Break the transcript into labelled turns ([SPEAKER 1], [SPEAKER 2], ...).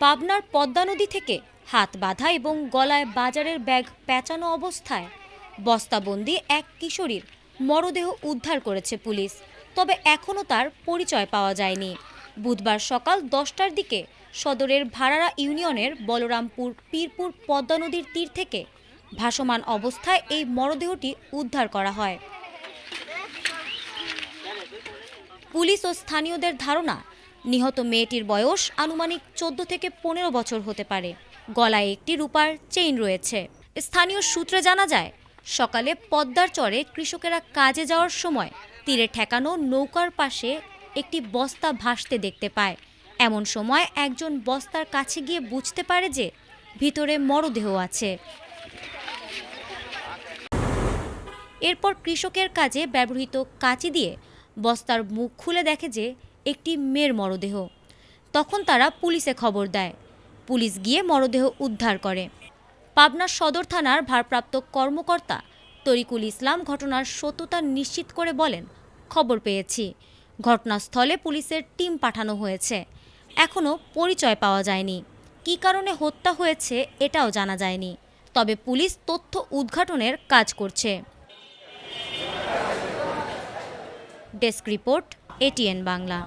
[SPEAKER 1] পাবনার পদ্মা নদী থেকে হাত বাঁধা এবং গলায় বাজারের ব্যাগ পেঁচানো অবস্থায় বস্তাবন্দি এক কিশোরীর মরদেহ উদ্ধার করেছে পুলিশ। তবে এখনও তার পরিচয় পাওয়া যায়নি। বুধবার সকাল 10টার দিকে সদরের ভাড়ারা ইউনিয়নের বলরামপুর পীরপুর পদ্মা নদীর তীর থেকে ভাসমান অবস্থায় এই মরদেহটি উদ্ধার করা হয়। পুলিশ ও স্থানীয়দের ধারণা, নিহত মেয়েটির বয়স আনুমানিক 14 থেকে 15 বছর হতে পারে। গলায় একটি রূপার চেইন রয়েছে। স্থানীয় সূত্রে জানা যায়, সকালে পদ্মার চরে কৃষকেরা কাজে যাওয়ার সময় তীরে ঠেকানো নৌকার পাশে একটি বস্তা ভাসতে দেখতে পায়। এমন সময় একজন বস্তার কাছে গিয়ে বুঝতে পারে যে ভিতরে মরদেহ আছে। এরপর কৃষকের কাজে ব্যবহৃত কাঁচি দিয়ে বস্তার মুখ খুলে দেখে যে একটি মেয়ের মরদেহ। তখন তারা পুলিশে খবর দেয়। পুলিশ গিয়ে মরদেহ উদ্ধার করে। পাবনা সদর থানার ভারপ্রাপ্ত কর্মকর্তা তরিকুল ইসলাম ঘটনার সত্যতা নিশ্চিত করে বলেন, খবর পেয়েছি, ঘটনাস্থলে পুলিশের টিম পাঠানো হয়েছে। এখনও পরিচয় পাওয়া যায়নি। কী কারণে হত্যা হয়েছে এটাও জানা যায়নি। তবে পুলিশ তথ্য উদ্ঘাটনের কাজ করছে। Desk report, ATN Bangla.